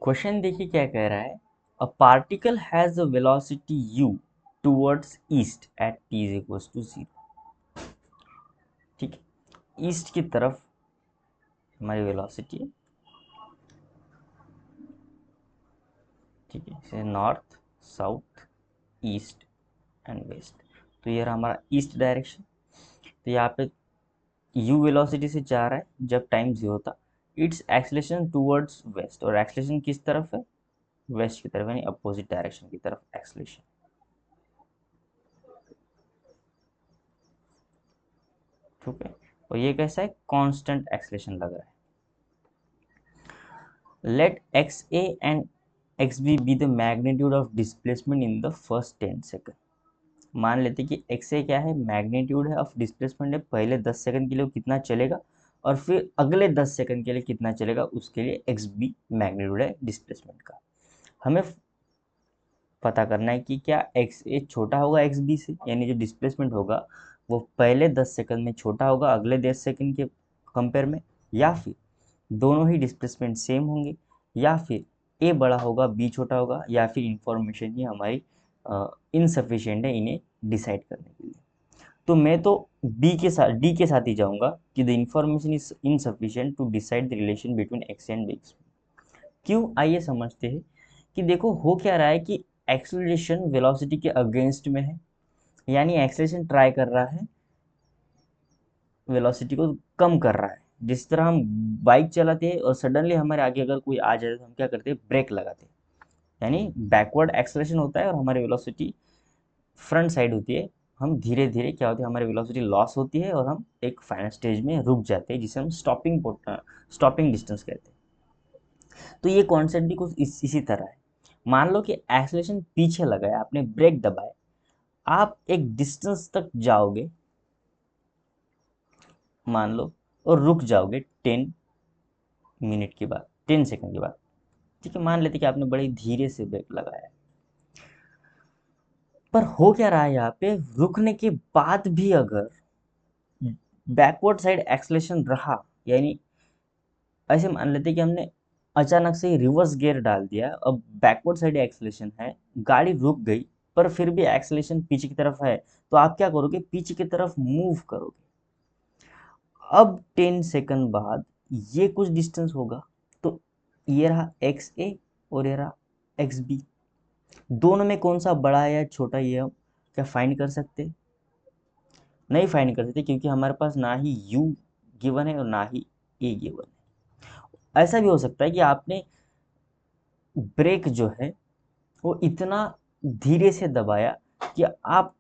Question देखिए क्या कह रहा है। A particle has a velocity u towards east at t is equals to 0। ठीक है, ईस्ट की तरफ हमारी वेलोसिटी है। ठीक है, जैसे north, south, east and west. तो ये रहा हमारा ईस्ट डायरेक्शन। तो यहाँ पे u वेलोसिटी से जा रहा है जब टाइम 0 था। इट्स एक्सलेशन टुवर्ड्स वेस्ट, और एक्सलेशन किस तरफ है? वेस्ट की तरफ, यानी अपोजिट डायरेक्शन की तरफ एक्सलेशन। ठीक है, और ये कैसा है? कांस्टेंट एक्सलेशन लग रहा है। Let x A and x B the magnitude of displacement in the first 10 second. मान लेते कि एक्स ए क्या है? मैग्नीट्यूड है ऑफ डिस्प्लेसमेंट है। पहले 10 सेकंड के लिए वो कितना चलेगा, और फिर अगले 10 सेकंड के लिए कितना चलेगा, उसके लिए एक्स बी मैग्नीट्यूड है डिस्प्लेसमेंट का। हमें पता करना है कि क्या एक्स ए छोटा होगा एक्स बी से, यानी जो डिस्प्लेसमेंट होगा वो पहले 10 सेकंड में छोटा होगा अगले 10 सेकंड के कंपेयर में, या फिर दोनों ही डिस्प्लेसमेंट सेम होंगे, या फिर ए बड़ा होगा बी छोटा होगा, या फिर इंफॉर्मेशन ही हमारी इनसफिशियंट है इन्हें डिसाइड करने के लिए। तो मैं तो बी के साथ डी के साथ ही जाऊंगा कि the information is insufficient to decide the relation between x and x. क्यों, आइए समझते हैं कि देखो हो क्या रहा है कि एक्सेलरेशन वेलोसिटी के अगेंस्ट में है, यानी एक्सेलरेशन ट्राई कर रहा है वेलोसिटी को कम कर रहा है। जिस तरह हम बाइक चलाते हैं और सडनली हमारे आगे अगर कोई आ जाए तो हम क्या करते हैं? ब्रेक लगाते हैं, यानी बैकवर्ड एक्सेलरेशन होता है और हमारी वेलोसिटी फ्रंट साइड होती है। हम धीरे धीरे क्या होती है, हमारी वेलोसिटी लॉस होती है और हम एक फाइनल स्टेज में रुक जाते हैं, जिसे हम स्टॉपिंग डिस्टेंस कहते हैं। तो ये कॉन्सेप्ट भी कुछ इसी तरह है। मान लो कि एक्सेलरेशन पीछे लगा है, आपने ब्रेक दबाया, आप एक डिस्टेंस तक जाओगे मान लो, और रुक जाओगे 10 मिनट के बाद, 10 सेकंड के बाद। ठीक है, मान लेते कि आपने बड़े धीरे से ब्रेक लगाया है। पर हो क्या रहा है यहाँ पे, रुकने के बाद भी अगर बैकवर्ड साइड एक्सलेशन रहा, यानी ऐसे मान लेते कि हमने अचानक से ही रिवर्स गियर डाल दिया, अब बैकवर्ड साइड एक्सलेशन है, गाड़ी रुक गई, पर फिर भी एक्सलेशन पीछे की तरफ है, तो आप क्या करोगे? पीछे की तरफ मूव करोगे। अब 10 सेकंड बाद ये कुछ डिस्टेंस होगा, तो ये रहा एक्स ए और ये रहा एक्स बी। दोनों में कौन सा बड़ा है या छोटा, ये हम क्या फाइंड कर सकते? नहीं फाइंड कर सकते, क्योंकि हमारे पास ना ही यू गिवन है और ना ही ए गिवन है। ऐसा भी हो सकता है कि आपने ब्रेक जो है वो इतना धीरे से दबाया कि आप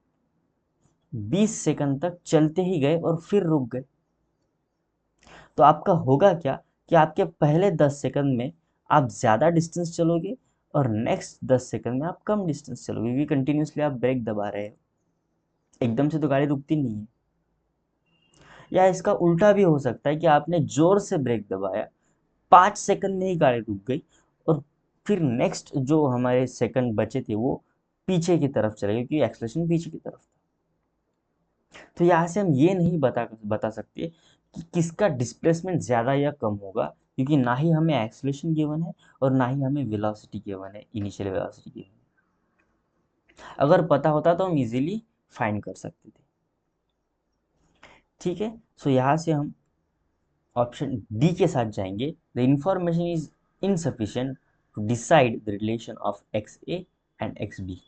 20 सेकंड तक चलते ही गए और फिर रुक गए। तो आपका होगा क्या कि आपके पहले 10 सेकंड में आप ज़्यादा डिस्टेंस चलोगे, और नेक्स्ट 10 सेकंड में आप कम डिस्टेंस चलोगे, क्योंकि कंटिन्यूसली आप ब्रेक दबा रहे हो। एकदम से तो गाड़ी रुकती नहीं है। या इसका उल्टा भी हो सकता है कि आपने जोर से ब्रेक दबाया, 5 सेकंड में ही गाड़ी रुक गई, और फिर नेक्स्ट जो हमारे सेकंड बचे थे वो पीछे की तरफ चले गए, क्योंकि एक्सलेशन पीछे की तरफ था। तो यहाँ से हम ये नहीं बता सकते कि किसका डिस्प्लेसमेंट ज़्यादा या कम होगा, क्योंकि ना ही हमें एक्सलेशन गिवन है और ना ही हमें वेलोसिटी गिवन है, इनिशियल वेलोसिटी गिवन है। अगर पता होता तो हम इजीली फाइंड कर सकते थे। ठीक है, सो यहाँ से हम ऑप्शन डी के साथ जाएंगे। The information is insufficient to decide the relation of x A and x B.